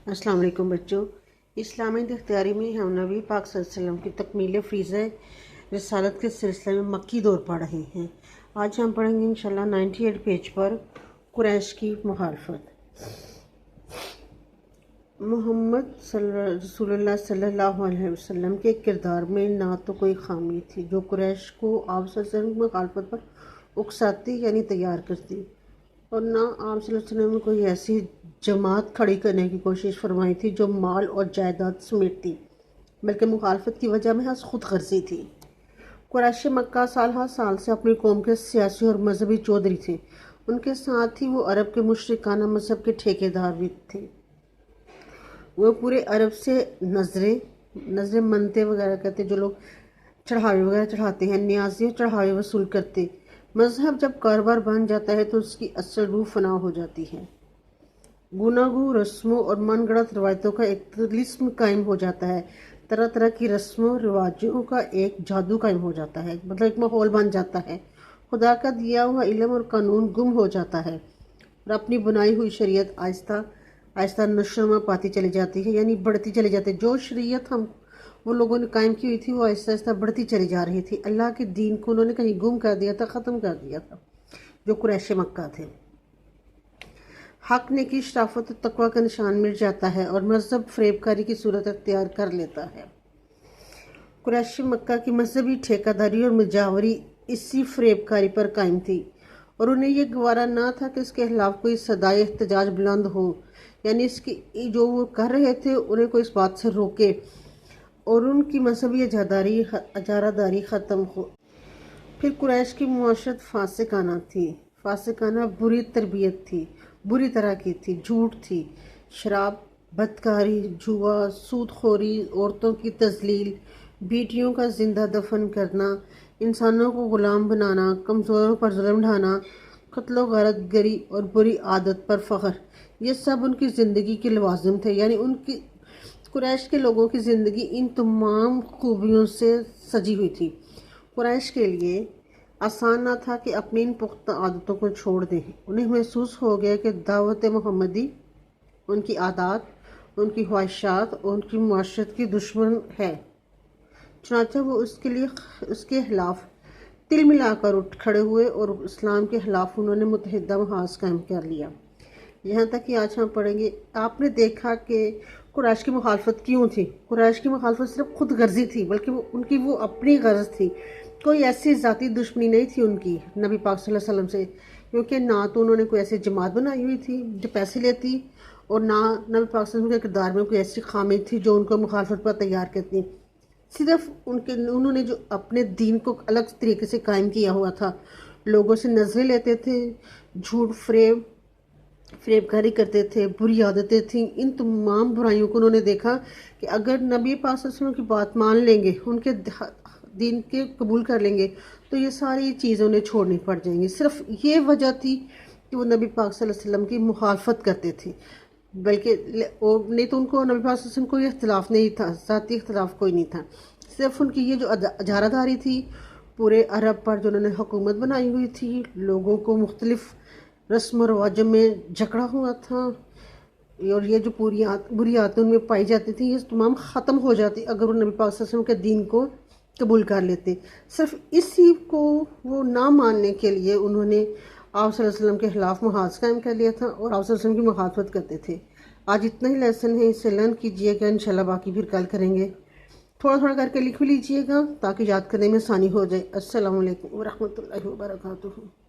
السلام علیکم بچوں، اسلامی اختیاری میں ہم نبی پاک صلی اللہ علیہ وسلم کی تکمیل فریضہ رسالت کے سلسلے میں مکی دور پڑھ رہے ہیں۔ آج ہم پڑھیں گے انشاءاللہ 98 پیج پر قریش کی مخالفت۔ محمد رسول اللہ صلی اللہ علیہ وسلم کے کردار میں نہ تو کوئی خامی تھی جو قریش کو آپ صلی اللہ علیہ وسلم کی مخالفت پر اکساتی یعنی تیار کرتی، اور نہ آپ صلی اللہ علیہ وسلم نے کوئی ایسی جماعت کھڑی کرنے کی کوشش فرمائی تھی جو مال اور جائیداد سمیٹتی، بلکہ مخالفت کی وجہ محض خود غرضی تھی۔ قریش مکہ سال ہر سال سے اپنی قوم کے سیاسی اور مذہبی چودھری تھے، ان کے ساتھ ہی وہ عرب کے مشرکانہ مذہب کے ٹھیکیدار بھی تھے۔ وہ پورے عرب سے نظریں منتے وغیرہ کرتے، جو لوگ چڑھاوے وغیرہ چڑھاتے ہیں، نیازی اور چڑھاوے وصول کرتے۔ مذہب جب کاروبار بن جاتا ہے تو اس کی اصل روح فنا ہو جاتی ہے۔ گناگو رسموں اور من گڑت روایتوں کا ایک طلسم قائم ہو جاتا ہے، طرح طرح کی رسموں رواجوں کا ایک جادو قائم ہو جاتا ہے، مطلب ایک ماحول بن جاتا ہے۔ خدا کا دیا ہوا علم اور قانون گم ہو جاتا ہے اور اپنی بنائی ہوئی شریعت آہستہ آہستہ نشوونما پاتی چلی جاتی ہے، یعنی بڑھتی چلی جاتی ہے۔ جو شریعت وہ لوگوں نے قائم کی ہوئی تھی وہ آہستہ آہستہ بڑھتی چلی جا رہی تھی۔ اللہ کے دین کو انہوں نے کہیں گم کر دیا تھا، ختم کر دیا تھا، جو قریش مکہ تھے۔ حق نیکی شرافت و تقوی کا نشان مٹ جاتا ہے اور مذہب فریب کاری کی صورت اختیار کر لیتا ہے۔ قریش مکہ کی مذہبی ٹھیکہ داری اور مجاوری اسی فریب کاری پر قائم تھی، اور انہیں یہ گوارا نہ تھا کہ اس کے خلاف کوئی صدائے احتجاج بلند ہو، یعنی اس کی جو وہ کر رہے تھے انہیں کوئی اس بات سے روکے اور ان کی مذہبی اجارہ داری ختم ہو۔ پھر قریش کی معاشرت فاسقانہ تھی، فاسقانہ بری تربیت تھی، بری طرح کی تھی، جھوٹ تھی، شراب، بدکاری، جوا، سود خوری، عورتوں کی تذلیل، بیٹیوں کا زندہ دفن کرنا، انسانوں کو غلام بنانا، کمزوروں پر ظلم ڈھانا، قتل و غارت گری اور بری عادت پر فخر، یہ سب ان کی زندگی کے لوازم تھے۔ یعنی قریش کے لوگوں کی زندگی ان تمام خوبیوں سے سجی ہوئی تھی۔ قریش کے لیے آسان نہ تھا کہ اپنی ان پختہ عادتوں کو چھوڑ دیں۔ انہیں محسوس ہو گیا کہ دعوت محمدی ان کی عادات، ان کی خواہشات اور ان کی معاشرت کی دشمن ہے، چنانچہ وہ اس کے خلاف تل ملا کر اٹھ کھڑے ہوئے اور اسلام کے خلاف انہوں نے متحدہ محاذ قائم کر لیا۔ یہاں تک کہ آج ہم پڑھیں گے، آپ نے دیکھا کہ قریش کی مخالفت کیوں تھی۔ قریش کی مخالفت صرف خود غرضی تھی، بلکہ ان کی وہ اپنی غرض تھی، کوئی ایسی ذاتی دشمنی نہیں تھی ان کی نبی پاک صلی اللہ علیہ وسلم سے، کیونکہ نہ تو انہوں نے کوئی ایسی جماعت بنائی ہوئی تھی جو پیسے لیتی، اور نہ نبی پاک صلی اللہ علیہ وسلم کے کردار میں کوئی ایسی خامی تھی جو ان کو مخالفت پر تیار کرتی۔ صرف انہوں نے جو اپنے دین کو الگ طریقے سے قائم کیا ہوا تھا، لوگوں سے نظریں لیتے تھے، جھوٹ فریب کاری کرتے تھے، بری عادتیں تھیں۔ ان تمام برائیوں کو انہوں نے دیکھا کہ اگر نبی پاک صلی اللہ علیہ وسلم کی بات مان لیں گے، ان کے دین کے قبول کر لیں گے، تو یہ ساری چیزیں انہیں چھوڑنی پڑ جائیں گی۔ صرف یہ وجہ تھی کہ وہ نبی پاک صلی اللہ علیہ وسلم کی مخالفت کرتے تھے، بلکہ نہیں تو ان کو نبی پاک صلی اللہ علیہ وسلم کوئی اختلاف نہیں تھا، ذاتی اختلاف کوئی نہیں تھا۔ صرف ان کی یہ جو اجارہ داری تھی پورے عرب پر، جو انہوں نے حکومت بنائی ہوئی تھی، لوگوں کو مختلف رسم و رواجوں میں جکڑا ہوا تھا، اور یہ جو بری عادتیں ان میں پائی جاتی تھیں، یہ تمام ختم ہو جاتی اگر وہ نبی پاک صلی اللہ علیہ وسلم کے دین کو قبول کر لیتے۔ صرف اسی کو وہ نہ ماننے کے لیے انہوں نے آپ صلی اللہ علیہ وسلم کے خلاف محاذ قائم کر لیا تھا اور آپ صلی اللہ علیہ وسلم کی مخالفت کرتے تھے۔ آج اتنا ہی لیسن ہے، اسے لرن کیجئے گا، انشاءاللہ باقی پھر کل کریں گے۔ تھوڑا تھوڑا کر کے لکھ بھی لیجئے گا تاکہ یاد کرنے میں آسانی ہو جائے۔ السلام علیکم ورحمۃ اللہ وبرکاتہ۔